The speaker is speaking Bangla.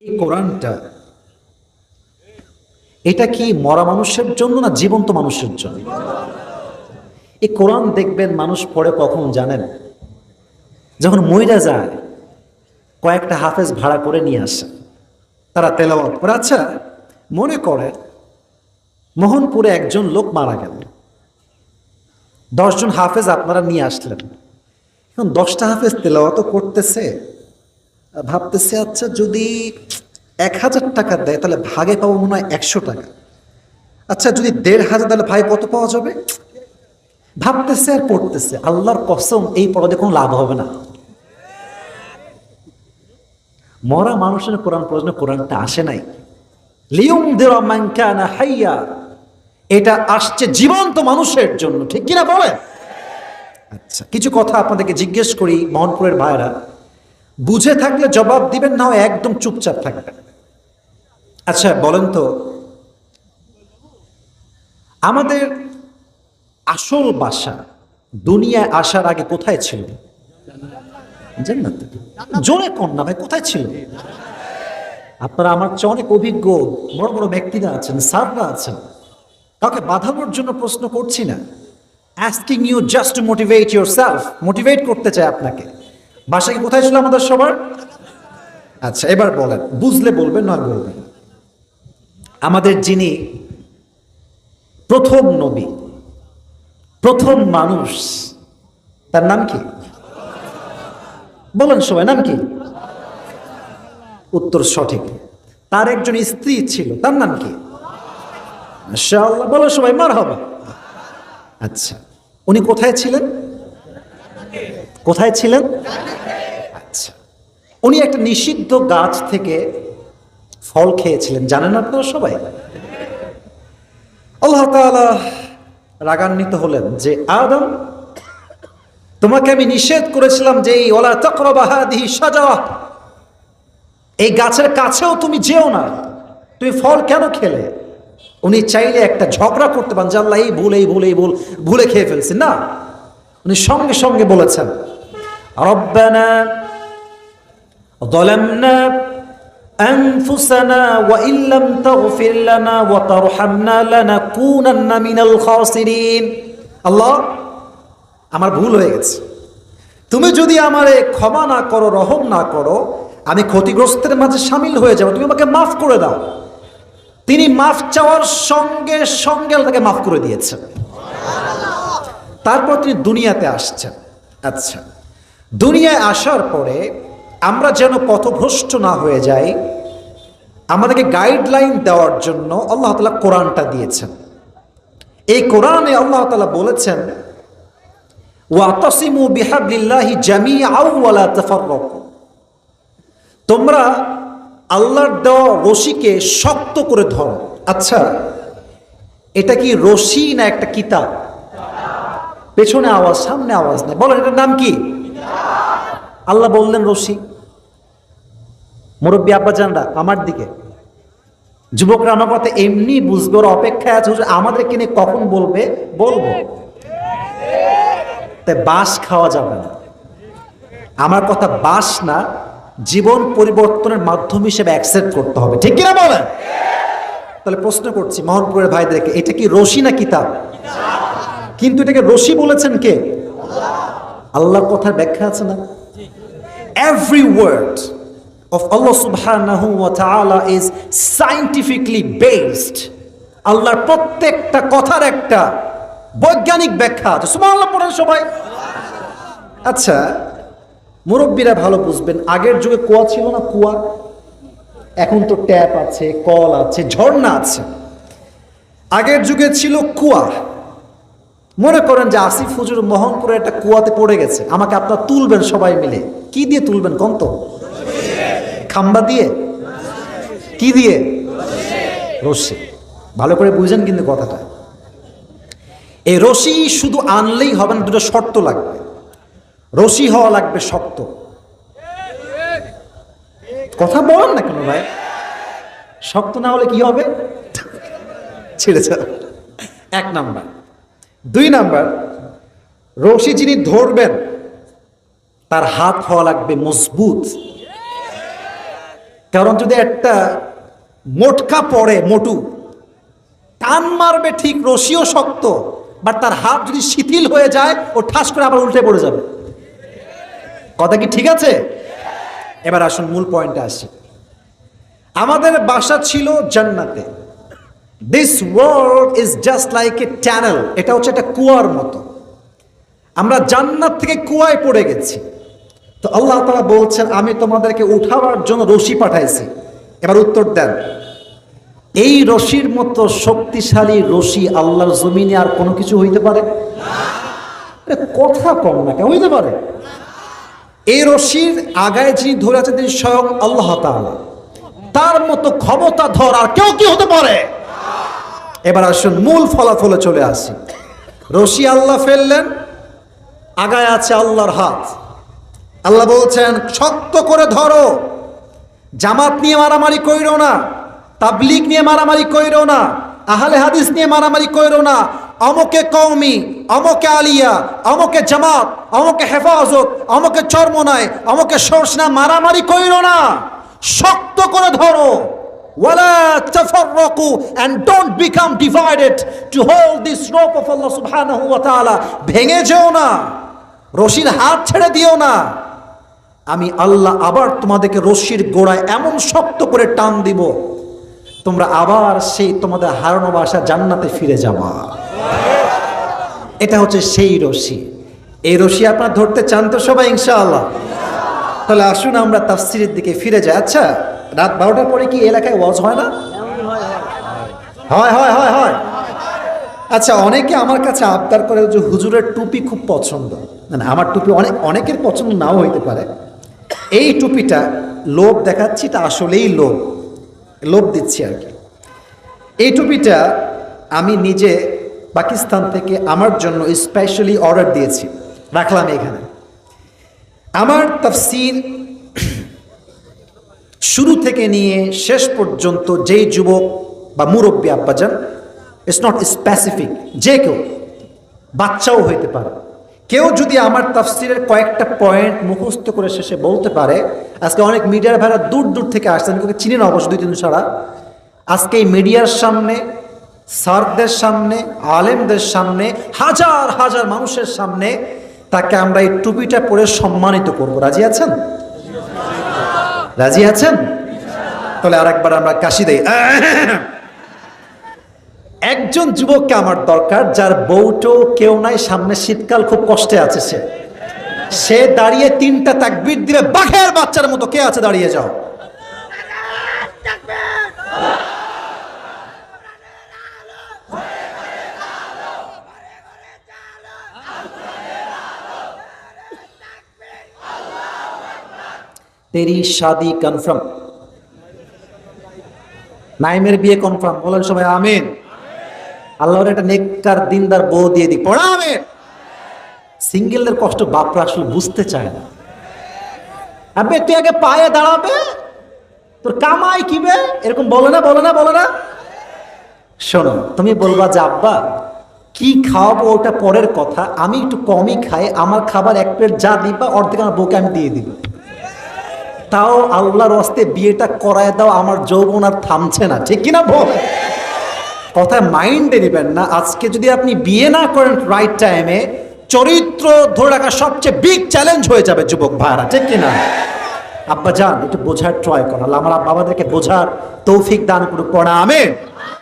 এই কোরআনটা এটা কি মরা মানুষের জন্য না জীবন্ত মানুষের জন্য? এই কোরআন দেখবেন মানুষ পড়ে কখন জানেন? যখন মইরা যায় কয়েকটা হাফেজ ভাড়া করে নিয়ে আসে, তারা তেলাওয়াত করে। আচ্ছা, মনে করে মোহনপুরে একজন লোক মারা গেল, 10 জন হাফেজ আপনারা নিয়ে আসলেন, এখন 10টা হাফেজ তেলাওয়াত করতেছে, ভাবতেছে আচ্ছা যদি 1000 টাকা দেয় তাহলে ভাগে পাবো মনে হয় 100 টাকা। আচ্ছা যদি 1500 তাহলে ভাই কত পাওয়া যাবে? ভাবতেছে আর পড়তেছে। আল্লাহর কসম এই পড়াতে কোনো লাভ হবে না। মরা মানুষের কোরআন প্রশ্ন, কোরআনটা আসে নাই। লিউনদিরা মান কানা হাইয়া, এটা আসছে জীবন্ত মানুষের জন্য, ঠিক কিনা বলেন? আচ্ছা, কিছু কথা আপনাদেরকে জিজ্ঞেস করি মোহনপুরের ভাইরা, বুঝে থাকলে জবাব দিবেন, না হয় একদম চুপচাপ থাকবেন। আচ্ছা বলেন তো, আমাদের আসল বাসা দুনিয়ায় আসার আগে কোথায় ছিল? জান্নাতে। জোরে কোন না ভাই, কোথায় ছিল? আপনারা আমার চেয়ে অনেক অভিজ্ঞ বড় বড় ব্যক্তিরা আছেন, স্যাররা আছেন, কাউকে বাধানোর জন্য প্রশ্ন করছি না, asking you just to motivate yourself, motivate করতে চাই আপনাকে। বাসা কি কোথায় ছিল আমাদের সবার? আচ্ছা এবার বলেন, বুঝলে বলবেন না বলবেন। আমাদের যিনি প্রথম নবী, প্রথম মানুষ, তার নাম কি? বলেন সবাই, নাম কি? উত্তর সঠিক। তার একজন স্ত্রী ছিল, তার নাম কি? মাশাআল্লাহ, বলো সবাই মারহাবা। আচ্ছা, উনি কোথায় ছিলেন? কোথায় ছিলেন? আচ্ছা, উনি একটা নিষিদ্ধ গাছ থেকে ফল খেয়েছিলেন, জানেন আপনারা সবাই? আল্লাহ তাআলা রাগান্বিত হলেন যে আদম, তোমাকে আমি নিষেধ করেছিলাম যে ওয়ালা তাকরাবা হাদিহি শাজারা, এই গাছের কাছেও তুমি যেও না, তুমি ফল কেন খেলে? উনি চাইলে একটা ঝগড়া করতে পারেন যে আল্লাহ এই ভুল এই ভুল এই ভুল ভুলে খেয়ে ফেলছি, না, উনি সঙ্গে সঙ্গে বলেছেন রব্বানা যালামনা আনফুসানা ওয়া ইল্লাম তাগফির লানা ওয়া তারহামনা লানাকুনান্না মিনাল খাসিরিন। আল্লাহ, আমার ভুল হয়ে গেছে, তুমি যদি আমারে ক্ষমা না করো, রহম না করো, আমি ক্ষতিগ্রস্তের মাঝে শামিল হয়ে যাব, তুমি আমাকে মাফ করে দাও। তিনি মাফ চাওয়ার সঙ্গে সঙ্গে তাকে মাফ করে দিয়েছেন। তারপর তিনি দুনিয়াতে আসছেন। আচ্ছা, দুনিয়ায় আসার পরে আমরা যেন পথভ্রষ্ট না হয়ে যাই, আমাদেরকে গাইডলাইন দেওয়ার জন্য আল্লাহ তাআলা কোরআনটা দিয়েছেন। এই কোরআনে আল্লাহ তাআলা বলেছেন ওয়াতাসিমু বিহাবলিল্লাহি জামিআন ওয়া লা তাফাররাকু, তোমরা আল্লাহর দেওয়া রশিকে শক্ত করে ধরো। আচ্ছা, এটা কি রশি না একটা কিতাব? পেছনে আওয়াজ, সামনে আওয়াজ নেই, বলেন এটার নাম কি? আল্লাহ বললেন রশি। মুরব্বী আব্বাজানরা আমার দিকে, যুবকরা আমার কথা এমনি বুঝবে, ওরা অপেক্ষায় আছে আমাদেরকে নিয়ে কখন বলবে, বলবো। তাই বাঁশ খাওয়া যাবে না, আমার কথা বাঁশ না, জীবন পরিবর্তনের মাধ্যম হিসেবে অ্যাকসেপ্ট করতে হবে, ঠিক কিনা বলেন? তাহলে প্রশ্ন করছি মোহনপুরের ভাইদেরকে, এটা কি রশি না কিতাব? কিন্তু এটাকে রশি বলেছেন কে? আল্লাহর কথার ব্যাখ্যা আছে না? Every word of Allah subhanahu wa ta'ala is scientifically based. আল্লাহর প্রত্যেকটা কথার একটা বৈজ্ঞানিক ব্যাখ্যা আছে। সুবহানাল্লাহ পড়েন সবাই। আচ্ছা, মুরব্বীরা ভালো বুঝবেন, আগের যুগে কুয়া ছিল না? কুয়া, এখন তো ট্যাপ আছে, কল আছে, ঝর্ণা আছে। আগের যুগে ছিল কুয়া। মনে করেন যে আসিফ হুজুর মোহনপুরে একটা কুয়াতে পড়ে গেছে, আমাকে আপনারা তুলবেন সবাই মিলে, কি দিয়ে তুলবেন কোন তো? খাম্বা দিয়ে? কি দিয়ে? রশি। ভালো করে বুঝেন কিন্তু কথাটা। এই রশি শুধু আনলেই হবে না, দুটো শর্ত লাগবে। রশি হওয়া লাগবে শক্ত। কথা বলেন না কেন ভাই? শক্ত না হলে কি হবে? ছেড়ে ছাড়া। 1 নাম্বার। 2 নাম্বার, রশি যিনি ধরবেন তার হাত হওয়া লাগবে মজবুত। কারণ যদি একটা মোটকা পড়ে, মোটু টান মারবে ঠিক, রশিও শক্ত, বাট তার হাত যদি শিথিল হয়ে যায় ও ঠাস করে আবার উল্টে পড়ে যাবে। কথা কি ঠিক আছে? এবার আসুন মূল পয়েন্টে আসি। আমাদের বাসা ছিল জান্নাতে। This world is just like a tunnel. এটা হচ্ছে একটা কুয়ার মতো। আমরা জান্নাত থেকে কুয়ায় পড়ে গেছি। তো আল্লাহ তাআলা বলছেন আমি তোমাদেরকে উঠাবার জন্য রশি পাঠাইছি। এবার উত্তর দেন, এই রশির মতো শক্তিশালী রশি আল্লাহর জমিনে আর কোনো কিছু হইতে পারে? কথা কম না, কেন হইতে পারে? এই রশির আগায় যিনি ধরে আছেন তিনি স্বয়ং আল্লাহ তাআলা। তার মতো ক্ষমতা ধর আর কেউ কি হতে পারে? এবার আসুন মূল ফলাফলে চলে আসি। রশি আল্লাহ ফেললেন, আগায় আছে আল্লাহর হাত। আল্লাহ বলছেন শক্ত করে ধরো, জামাত নিয়ে মারামারি কইরো না, তাবলিগ নিয়ে মারামারি কইরো না, আহলে হাদিস নিয়ে মারামারি কইরো না, অমুকে কওমি, অমুকে আলিয়া, অমুকে জামাত, অমুকে হেফাজত, অমুকে চরমনায়, অমুকে সরসনা, মারামারি কইরো না, শক্ত করে ধরো। ওয়ালা তাফাররাকু, and don't become divided to hold this rope of Allah subhanahu wa ta'ala. ভেঙে যেও না, রশির হাত ছেড়ে দিও না। আমি আল্লাহ আবার তোমাদেরকে রশির গোড়ায় এমন শক্ত করে টান দিব, তোমরা আবার সেই তোমাদের হারানো বাসা জান্নাতে ফিরে যাবা। এটা হচ্ছে সেই রশি। এই রশি আপনারা ধরতে চান তো সবাই ইনশাআল্লাহ? তাহলে আসুন আমরা তাফসীরের দিকে ফিরে যাই। আচ্ছা, রাত 12টার পরে কি এলাকায় ওয়াজ হয় না? হয় হয় হয় হয়। আচ্ছা, অনেকে আমার কাছে আবদার করে যে হুজুরের টুপি খুব পছন্দ। না, আমার টুপি অনেকের পছন্দ নাও হইতে পারে। এই টুপিটা লোভ দেখাচ্ছি, এটা আসলেই লোভ দিচ্ছি আর কি। এই টুপিটা আমি নিজে পাকিস্তান থেকে আমার জন্য স্পেশালি অর্ডার দিয়েছি, রাখলাম এখানে। আমার তাফসীর শুরু থেকে নিয়ে শেষ পর্যন্ত যেই যুবক বা মুরব্বী আব্বাজান, ইটস নট স্পেসিফিক, যে কেউ, বাচ্চাও হইতে পারে, কেউ যদি আমার তাফসীরের কয়েকটা পয়েন্ট মুখস্থ করে শেষে বলতে পারে। আজকে অনেক মিডিয়ার ভাইরা দূর দূর থেকে আসছেন, কাউকে চিনি না অবশ্য, 2-3 ছাড়া। আজকে এই মিডিয়ার সামনে, স্যারদের সামনে, আলেমদের সামনে, হাজার হাজার মানুষের সামনে তাকে আমরা এই টুপিটা পরে সম্মানিত করব। রাজি আছেন? রাজি আছেন? তাহলে আরেকবার আমরা কাশি দেই। একজন যুবককে আমার দরকার, যার বউটো কেউ নাই, সামনে শীতকাল, খুব কষ্টে আছে সে দাঁড়িয়ে 3টা তাকবীর দিবে বাঘের বাচ্চার মতো। কে আছে? দাঁড়িয়ে যাও। তেরি শাদি কনফার্ম, নাইমের বিয়ে কনফার্ম। বলেন সবাই আমিন। আল্লাহর একটা নেককার দিনদার বউ দিয়ে দিক, পড়া আমিন। সিঙ্গেলদের কষ্ট বাপরা আসলে বুঝতে চায় না। আবে তুই আগে পায়ে দাঁড়াবে, তোর কামাই কিবে, এরকম বলে না। শোনো, তুমি বলবা যে আব্বা কি খাওয়াবো ওটা পরের কথা, আমি একটু কমই খাই, আমার খাবার 1 প্লেট যা দিবা অর্ধেক আমার বউকে আমি দিয়ে দিব। তাও আল্লাহর ওয়াস্তে বিয়েটা করায় দাও, আমার যৌবন আর থামছে না। ঠিক কিনা বল? কথা মাইন্ডে নেবেন না। আজকে যদি আপনি বিয়ে না করেন রাইট টাইমে, চরিত্র ধরে রাখা সবচেয়ে বিগ চ্যালেঞ্জ হয়ে যাবে যুবক ভাইরা। ঠিক কিনা? আব্বা যান একটু বোঝার ট্রাই করা, আমার বাবাদেরকে বোঝার তৌফিক দান করুক, পড়া আমিন।